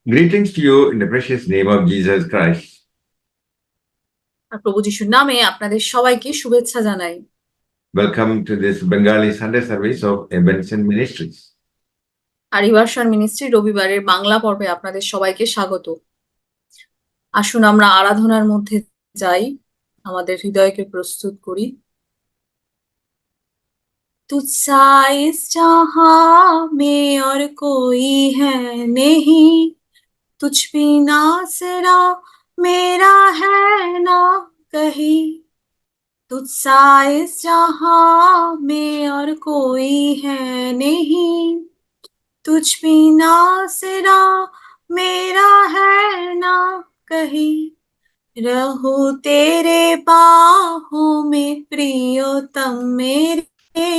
Greetings to you in the precious name of Jesus Christ. আর প্রভু যিশুর নামে আপনাদের সবাইকে শুভেচ্ছা জানাই। Welcome to this Bengali Sunday service of Ebenezer Ministries. আর রিভার্সান মিনিস্ট্রি রবিবারের বাংলা পর্বে আপনাদের সবাইকে স্বাগত। আসুন আমরা আরাধনার মধ্যে যাই, আমাদের হৃদয়কে প্রস্তুত করি। तुझसा इस जहां में और कोई है नहीं, तुझ बिना सिरा मेरा है ना कहीं। तुझसा इस जहां में और कोई है नहीं, तुझ बिना सिरा मेरा है ना कहीं। रहूं तेरे बाहों में प्रियोतम मेरे,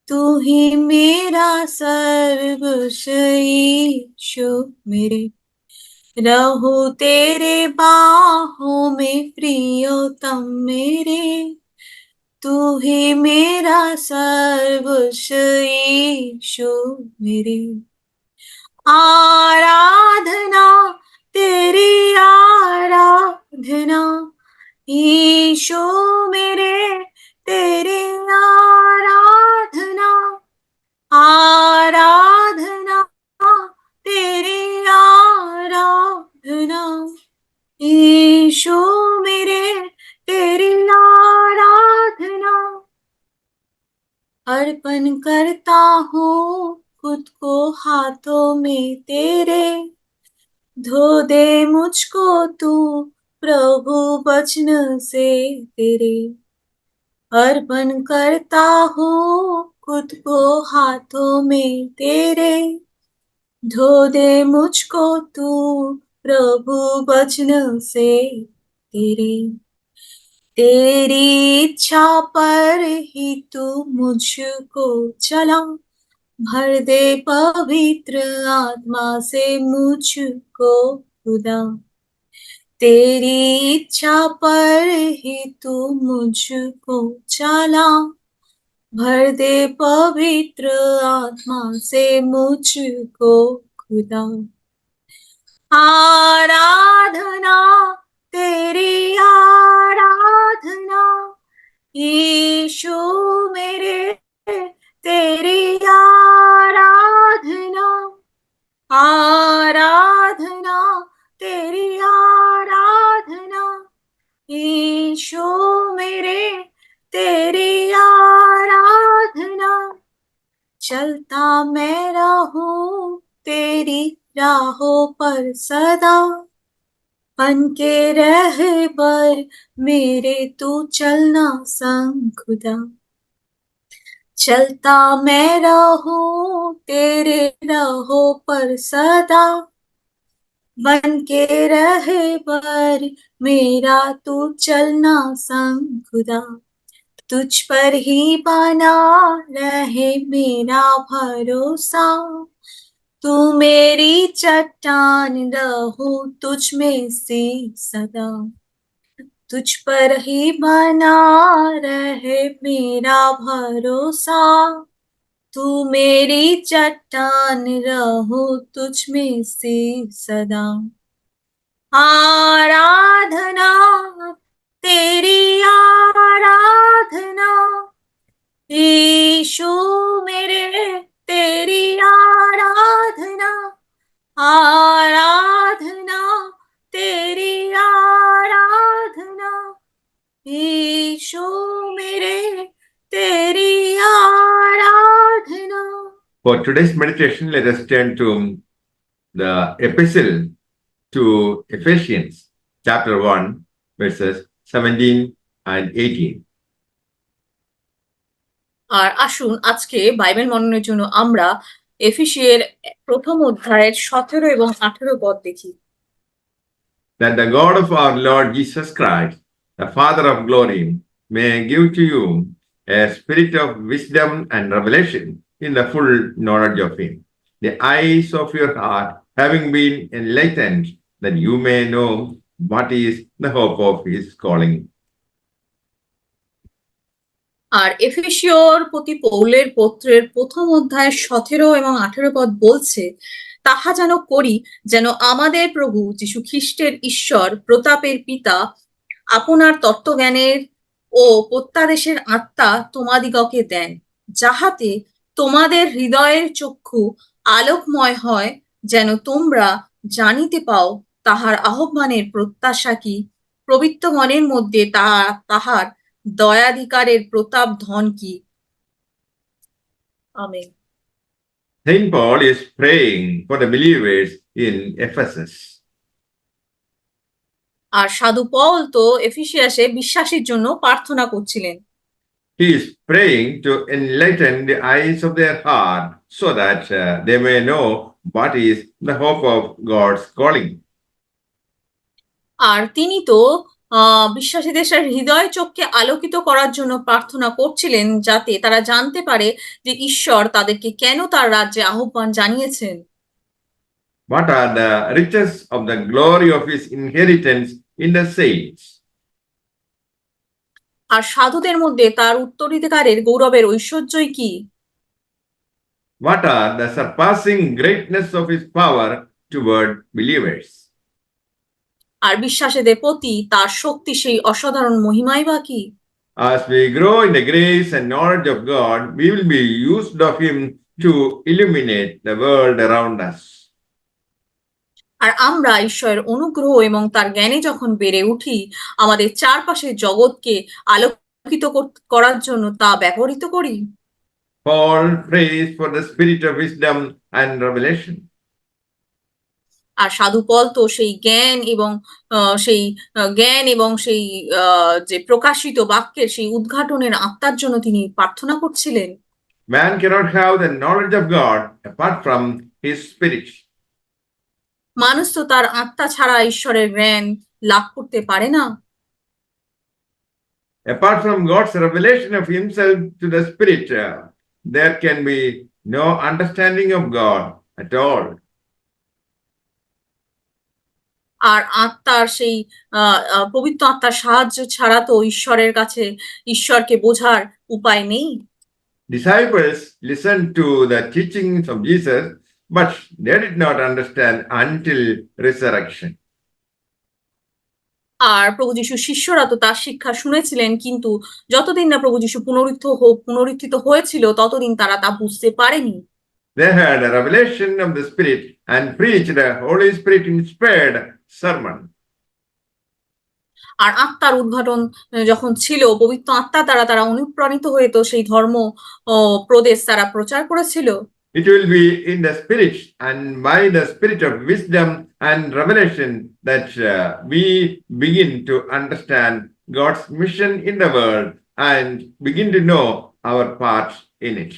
तू ही मेरा सर्वस्व यीशु मेरे। रहूं तेरे बाहों में प्रियोतम मेरे, तू ही मेरा सर्वस्व यीशु मेरे। आराधना तेरी आराधना यीशु मेरे, तेरी आराधना। आराधना तेरी आराधना यीशु मेरे, तेरी आराधना। अर्पण करता हूँ खुद को हाथों में तेरे, धो दे मुझको तू प्रभु वचन से तेरे। अर्पण करता हूँ खुद को हाथों में तेरे, धो दे मुझको तू प्रभु वचन से तेरे। तेरी इच्छा पर ही तू मुझको चला, भर दे पवित्र आत्मा से मुझको खुदा। तेरी इच्छा पर ही तू मुझको चला, भर दे पवित्र आत्मा से मुझको खुदा। आराधना तेरी आराधना यीशु मेरे, तेरी आराधना। आराधना तेरी आराधना यीशु मेरे, तेरी आराधना। चलता मैं रहूं तेरी राहों पर सदा, बन के रहबर मेरे तू चलना संग खुदा। चलता मैं रहूं तेरे राहों पर सदा, बन के रहबर मेरा तू चलना संग खुदा। तुझ पर ही बना रहे मेरा भरोसा, तू मेरी चट्टान रहूं तुझ में सी सदा। तुझ पर ही बना रहे मेरा भरोसा, तू मेरी चट्टान रहूं तुझ में सी सदा। आराधना तेरी आराधना यीशु मेरे, तेरी आराधना। आराधना तेरी आराधना यीशु मेरे, तेरी आराधना। For today's meditation, let us turn to the epistle to Ephesians, chapter 1, verses 17 and 18. আর আসুন আজকে বাইবেল মননের জন্য আমরা এফেসীয়ের প্রথম অধ্যায়ের 17 এবং 18 পদ দেখি। That the God of our Lord Jesus Christ, the Father of glory, may give to you a spirit of wisdom and revelation in the full knowledge of Him, the eyes of your heart having been enlightened, that you may know what is the hope of His calling. আর এফেসীয়র প্রতি পৌলের পত্রের প্রথম অধ্যায়ের 17 এবং 18 পদ বলছে, তাহা যেন করি, যেন আমাদের প্রভু যীশু খ্রিস্টের ঈশ্বর প্রতাপের পিতা আপনার তত্ত্বজ্ঞানের ও প্রত্যাদেশের আত্মা তোমাদিগকে দেন, যাহাতে তোমাদের হৃদয়ের চক্ষু আলোকময় হয়, যেন তোমরা জানিতে পাও তাহার আহ্বানের প্রত্যাশা কি, পবিত্রগণের মধ্যে তাহার দয়াধিকারের প্রতাপ ধন কি। Amen. Saint Paul is praying for the believers in Ephesus. আর সাধু পল তো এফিসিয়াসে বিশ্বাসীর জন্য প্রার্থনা করছিলেন। He is praying to enlighten the eyes of their heart so that they may know what is the hope of God's calling. আর তিনি তো বিশ্বাসীদের হৃদয় চোখকে আলোকিত করার জন্য প্রার্থনা করছিলেন, যাতে তারা জানতে পারে যে ঈশ্বর তাদেরকে কেন তার রাজ্যে আহ্বান জানিয়েছেন। What are the riches of the glory of his inheritance in the saints? আর সাধুদের মধ্যে তার উত্তরাধিকারের গৌরবের ঐশ্বর্যই কি? What are the surpassing greatness of his power toward believers? আর বিশ্বাসীদের প্রতি তার শক্তি সেই অসাধারণ মহিমাই বা কি? As we grow in the grace and knowledge of God, we will be used of him to illuminate the world around us. আর আমরা ঈশ্বরের অনুগ্রহ এবং তার জ্ঞানে যখন বেড়ে উঠি, আমাদের চারপাশের জগৎকে আলোকিত করার জন্য তা ব্যবহৃত করি। Paul prays for the spirit of wisdom and revelation. আর সাধু পল তো সেই জ্ঞান এবং সেই যে প্রকাশিত বাক্যের সেই উদ্ঘাটনের আত্মার জন্য তিনি প্রার্থনা করছিলেন। Man cannot have the knowledge of God apart from his spirit. মানুষ তো তার আত্মা ছাড়া ঈশ্বরের জ্ঞান লাভ করতে পারে না। Apart from God's revelation of himself to the spirit, there can be no understanding of God at all. আর আত্মার সেই পবিত্র আত্মার সাহায্য ছাড়া তো ঈশ্বরের কাছে ঈশ্বরকে বোঝার উপায় নেই। Disciples listened to the teachings of Jesus, but they did not understand until resurrection. আর প্রভু যীশুর শিষ্যরা তো তার শিক্ষা শুনেছিলেন, কিন্তু যতদিন না প্রভু যীশু পুনরুত্থিত হয়েছিল ততদিন তারা তা বুঝতে পারেনি। They had a revelation of the Spirit and preached a Holy Spirit inspired sermon. আর আত্মার উদ্ঘাটন যখন ছিল, পবিত্র আত্মা দ্বারা তারা অনুপ্রাণিত হয়ে তো সেই ধর্ম প্রদেশ তারা প্রচার করেছিল। It will be in the Spirit and by the Spirit of wisdom and revelation that we begin to understand God's mission in the world and begin to know our part in it.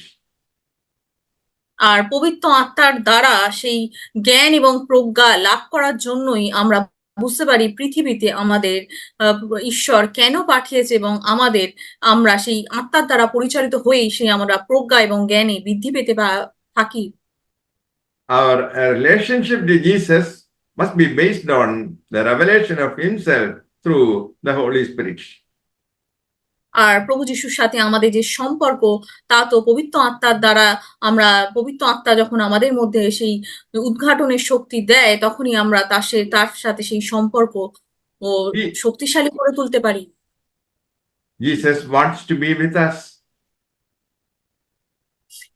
আর পবিত্র আত্মার দ্বারা সেই জ্ঞান এবং প্রজ্ঞা লাভ করার জন্যই আমরা বুঝতে পারি পৃথিবীতে আমাদের ঈশ্বর কেন পাঠিয়েছে, এবং আমরা সেই আত্মার দ্বারা পরিচালিত হয়েই সেই আমরা প্রজ্ঞা এবং জ্ঞানে বৃদ্ধি পেতে থাকি। Our relationship to Jesus must be based on the revelation of himself through the Holy Spirit. আর প্রভু যিশুর সাথে আমাদের যে সম্পর্ক, তা তো পবিত্র আত্মার দ্বারা পবিত্র আত্মা যখন আমাদের মধ্যে সেই উদ্ঘাটনের শক্তি দেয়, তখনই আমরা তার সাথে সেই সম্পর্ক শক্তিশালী করে তুলতে পারি। Jesus wants to be with us.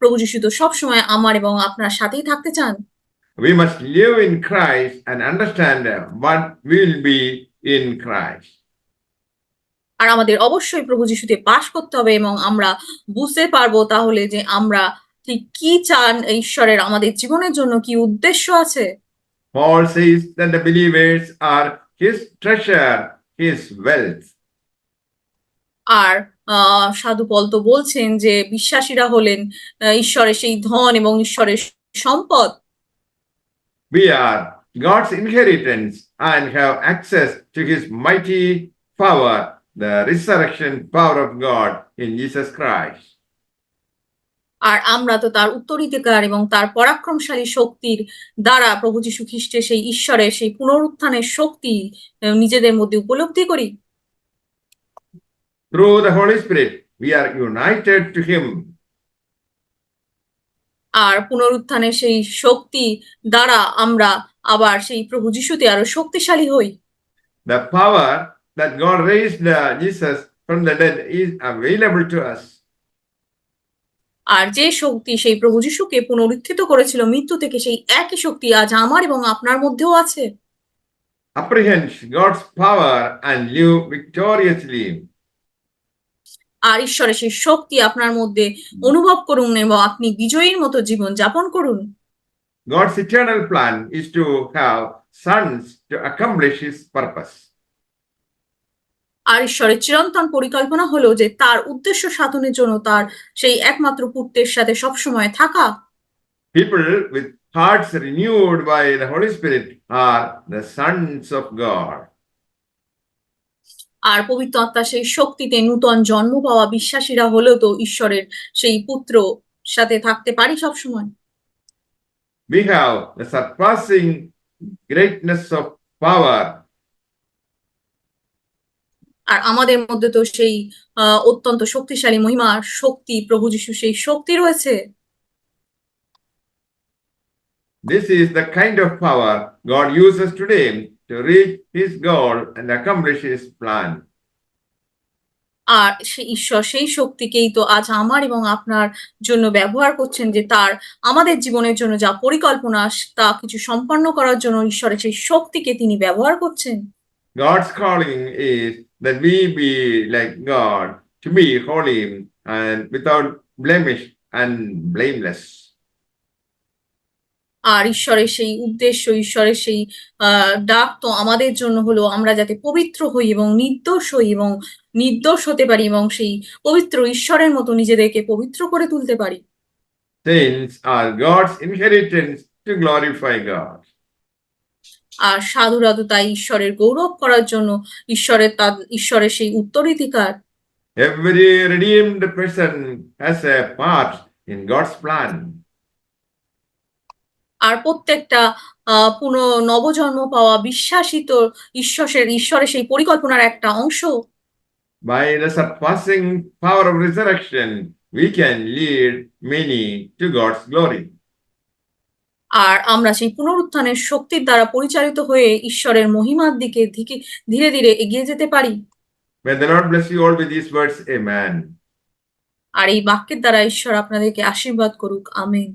প্রভু যিশু তো সবসময় আমার এবং আপনার সাথেই থাকতে চান। We must live in Christ and understand what will be in Christ. আর আমাদের অবশ্যই প্রভু যিশুতে বাস করতে হবে, এবং আমরা বুঝতে পারবো তাহলে যে আমরা ঠিক কি চান ঈশ্বরের আমাদের জীবনের জন্য, কি উদ্দেশ্য আছে। Paul says that the believers are his treasure, his wealth. আর সাধু পল তো বলছেন যে বিশ্বাসীরা হলেন ঈশ্বরের সেই ধন এবং ঈশ্বরের সম্পদ। We are God's inheritance and have access to his mighty power, the resurrection power of God in Jesus Christ. আর আমরা তো তার উত্তরাধিকার এবং তার পরাক্রমশালী শক্তির দ্বারা প্রভু যীশু খ্রিস্টের সেই ঈশ্বরের সেই পুনরুত্থানের শক্তি নিজেদের মধ্যে উপলব্ধি করি। Through the Holy Spirit, we are united to him. আর পুনরুত্থানের সেই শক্তি দ্বারা আমরা আবার সেই প্রভু যিশুতে আরো শক্তিশালী হই। The power that God raised Jesus from the dead is available to us. আর যে শক্তি সেই প্রভু যিশুকে পুনরুত্থিত করেছিল মৃত্যু থেকে, সেই একই শক্তি আজ আমার এবং আপনার মধ্যেও আছে। Apprehend God's power and live victoriously. আর ঈশ্বরের সেই শক্তি আপনার মধ্যে অনুভব করুন এবং আপনি বিজয়ীর মতো জীবন যাপন করুন। God's eternal plan is to have sons to accomplish his purpose. আর ঈশ্বরের চিরন্তন পরিকল্পনা হলো যে তার উদ্দেশ্য সাধনের জন্য তার সেই একমাত্র পুত্রের সাথে সবসময় থাকা। People with hearts renewed by the Holy Spirit are the sons of God. আর পবিত্র আত্মার সেই শক্তিতে নূতন জন্ম পাওয়া বিশ্বাসীরা হলেও তো ঈশ্বরের সেই পুত্র সাথে থাকতে পারি সবসময়। We have the surpassing greatness of power. আর আমাদের মধ্যে তো সেই অত্যন্ত শক্তিশালী মহিমা শক্তি প্রভু যিশু সেই শক্তি রয়েছে। This is the kind of power God uses today to reach his goal and accomplish his plan. আর সেই ঈশ্বর সেই শক্তিকেই তো আজ আমার এবং আপনার জন্য ব্যবহার করছেন, যে তার আমাদের জীবনের জন্য যা পরিকল্পনা তা কিছু সম্পন্ন করার জন্য ঈশ্বরের সেই শক্তিকে তিনি ব্যবহার করছেন। God's calling is that we be like God, to be holy and without blemish and blameless. আর ঈশ্বরের সেই উদ্দেশ্য, ঈশ্বরের সেই ডাক তো আমাদের জন্য হলো আমরা যাতে পবিত্র হই এবং নির্দোষ হই এবং নির্দোষ হতে পারি এবং সেই পবিত্র ঈশ্বরের মতো নিজেদেরকে পবিত্র করে তুলতে পারি। Saints are God's inheritance to glorify God. আর সাধুরা তো তাই ঈশ্বরের গৌরব করার জন্য ঈশ্বরের সেই উত্তরাধিকার। Every redeemed person has a part in God's plan. আর প্রত্যেকটা নবজন্ম পাওয়া বিশ্বাসী তো ঈশ্বরের সেই পরিকল্পনার একটা অংশ। By the surpassing power of resurrection, we can lead many to God's glory. আর আমরা সেই পুনরুত্থানের শক্তির দ্বারা পরিচালিত হয়ে ঈশ্বরের মহিমার দিকে ধীরে ধীরে এগিয়ে যেতে পারি। May the Lord bless you all with these words. Amen. আর এই বাক্যের দ্বারা ঈশ্বর আপনাদেরকে আশীর্বাদ করুক। আমেন।